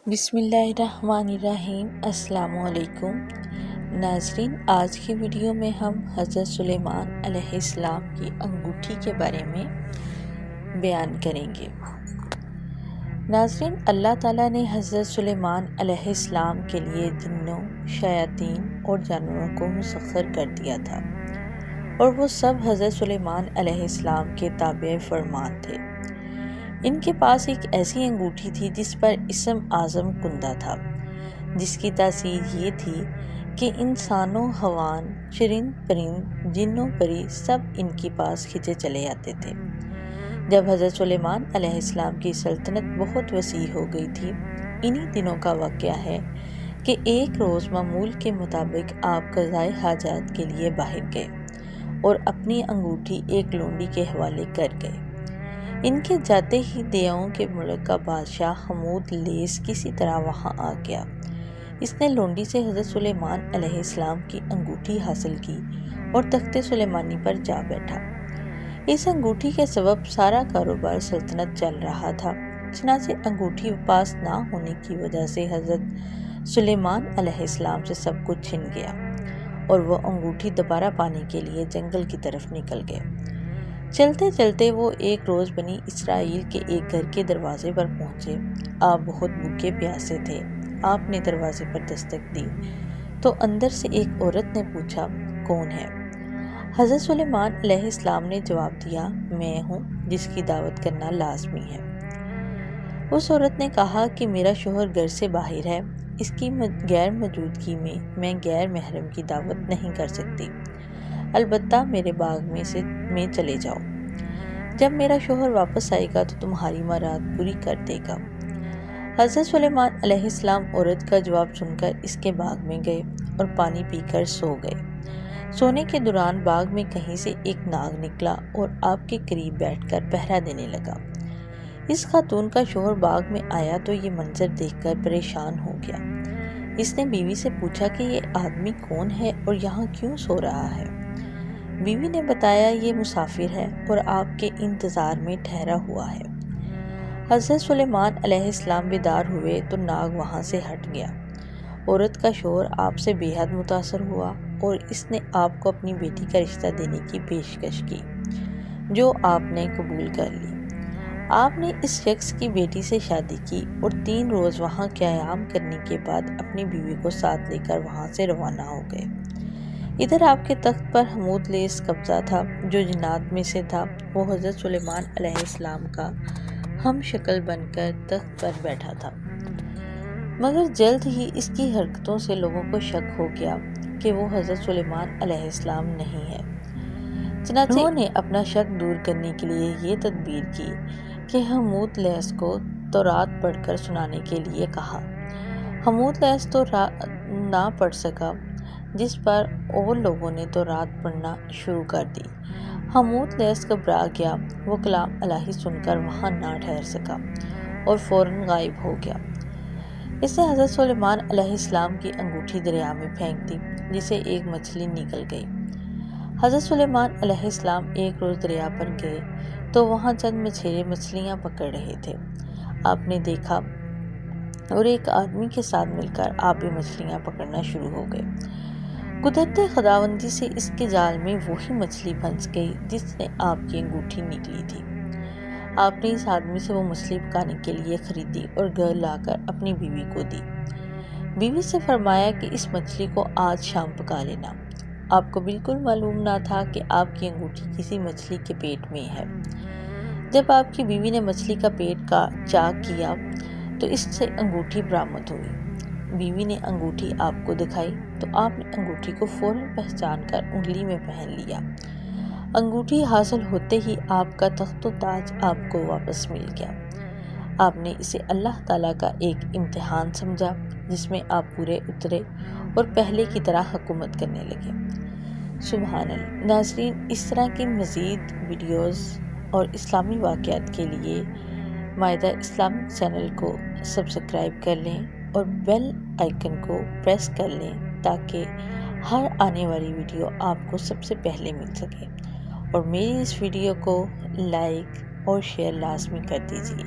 بسم اللہ الرحمن الرحیم۔ السلام علیکم ناظرین، آج کی ویڈیو میں ہم حضرت سلیمان علیہ السلام کی انگوٹھی کے بارے میں بیان کریں گے۔ ناظرین، اللہ تعالیٰ نے حضرت سلیمان علیہ السلام کے لیے جنوں، شیاطین اور جانوروں کو مسخر کر دیا تھا، اور وہ سب حضرت سلیمان علیہ السلام کے تابع فرمان تھے۔ ان کے پاس ایک ایسی انگوٹھی تھی جس پر اسم اعظم کندہ تھا، جس کی تاثیر یہ تھی کہ انسانوں، حیوان، چرند پرند، جن و پری سب ان کے پاس کھنچے چلے آتے تھے۔ جب حضرت سلیمان علیہ السلام کی سلطنت بہت وسیع ہو گئی تھی، انہی دنوں کا واقعہ ہے کہ ایک روز معمول کے مطابق آپ قضائے حاجات کے لیے باہر گئے اور اپنی انگوٹھی ایک لونڈی کے حوالے کر گئے۔ ان کے جاتے ہی دیوؤں کے ملک کا بادشاہ حمود لیس کسی طرح وہاں آ گیا۔ اس نے لونڈی سے حضرت سلیمان علیہ السلام کی انگوٹھی حاصل کی اور تخت سلیمانی پر جا بیٹھا۔ اس انگوٹھی کے سبب سارا کاروبار سلطنت چل رہا تھا، چنانچہ انگوٹھی پاس نہ ہونے کی وجہ سے حضرت سلیمان علیہ السلام سے سب کچھ چھن گیا، اور وہ انگوٹھی دوبارہ پانے کے لیے جنگل کی طرف نکل گئے۔ چلتے چلتے وہ ایک روز بنی اسرائیل کے ایک گھر کے دروازے پر پہنچے۔ آپ بہت بھوکے پیاسے تھے۔ آپ نے دروازے پر دستک دی تو اندر سے ایک عورت نے پوچھا، کون ہے؟ حضرت سلیمان علیہ السلام نے جواب دیا، میں ہوں جس کی دعوت کرنا لازمی ہے۔ اس عورت نے کہا کہ میرا شوہر گھر سے باہر ہے، اس کی غیر موجودگی میں غیر محرم کی دعوت نہیں کر سکتی، البتہ میرے باغ میں چلے جاؤ۔ جب میرا شوہر واپس آئے گا تو تمہاری مراد پوری کر دے گا۔ حضرت سلیمان علیہ السلام عورت کا جواب سن کر اس کے باغ میں گئے اور پانی پی کر سو گئے۔ سونے کے دوران باغ میں کہیں سے ایک ناگ نکلا اور آپ کے قریب بیٹھ کر پہرا دینے لگا۔ اس خاتون کا شوہر باغ میں آیا تو یہ منظر دیکھ کر پریشان ہو گیا۔ اس نے بیوی سے پوچھا کہ یہ آدمی کون ہے اور یہاں کیوں سو رہا ہے؟ بیوی نے بتایا، یہ مسافر ہے اور آپ کے انتظار میں ٹھہرا ہوا ہے۔ حضرت سلیمان علیہ السلام بیدار ہوئے تو ناگ وہاں سے ہٹ گیا۔ عورت کا شوہر آپ سے بے حد متاثر ہوا اور اس نے آپ کو اپنی بیٹی کا رشتہ دینے کی پیشکش کی، جو آپ نے قبول کر لی۔ آپ نے اس شخص کی بیٹی سے شادی کی اور 3 روز وہاں قیام کرنے کے بعد اپنی بیوی کو ساتھ لے کر وہاں سے روانہ ہو گئے۔ ادھر آپ کے تخت پر حمود لیس قبضہ تھا، جو جنات میں سے تھا۔ وہ حضرت سلیمان علیہ السلام کا ہم شکل بن کر تخت پر بیٹھا تھا، مگر جلد ہی اس کی حرکتوں سے لوگوں کو شک ہو گیا کہ وہ حضرت سلیمان علیہ السلام نہیں ہے۔ چنانچہ انہوں نے اپنا شک دور کرنے کے لیے یہ تدبیر کی کہ حمود لیس کو تورات پڑھ کر سنانے کے لیے کہا۔ حمود لیس تو نہ پڑھ سکا، جس پر اور لوگوں نے تورات پڑھنا شروع کر دی۔ حمود لیس گھبرا گیا، وہ کلام الہی سن کر وہاں نہ ٹھہر سکا اور فوراً غائب ہو گیا۔ اس نے حضرت سلیمان علیہ السلام کی انگوٹھی دریا میں پھینک دی، جسے ایک مچھلی نگل گئی۔ حضرت سلیمان علیہ السلام ایک روز دریا پر گئے تو وہاں چند مچھیرے مچھلیاں پکڑ رہے تھے۔ آپ نے دیکھا اور ایک آدمی کے ساتھ مل کر آپ بھی مچھلیاں پکڑنا شروع ہو گئے۔ قدرت خداوندی سے اس کے جال میں وہی مچھلی پھنس گئی جس نے آپ کی انگوٹھی نکلی تھی۔ آپ نے اس آدمی سے وہ مچھلی پکانے کے لیے خریدی اور گھر لا کر اپنی بیوی کو دی۔ بیوی سے فرمایا کہ اس مچھلی کو آج شام پکا لینا۔ آپ کو بالکل معلوم نہ تھا کہ آپ کی انگوٹھی کسی مچھلی کے پیٹ میں ہے۔ جب آپ کی بیوی نے مچھلی کا پیٹ چاک کیا تو اس سے انگوٹھی برآمد ہوئی۔ بیوی نے انگوٹھی آپ کو دکھائی تو آپ نے انگوٹھی کو فوراً پہچان کر انگلی میں پہن لیا۔ انگوٹھی حاصل ہوتے ہی آپ کا تخت و تاج آپ کو واپس مل گیا۔ آپ نے اسے اللہ تعالیٰ کا ایک امتحان سمجھا، جس میں آپ پورے اترے اور پہلے کی طرح حکومت کرنے لگے۔ سبحان اللہ۔ ناظرین، اس طرح کی مزید ویڈیوز اور اسلامی واقعات کے لیے مائدہ اسلامک چینل کو سبسکرائب کر لیں اور بیل آئیکن کو پریس کر لیں تاکہ ہر آنے والی ویڈیو آپ کو سب سے پہلے مل سکے، اور میری اس ویڈیو کو لائک اور شیئر لازمی کر دیجیے۔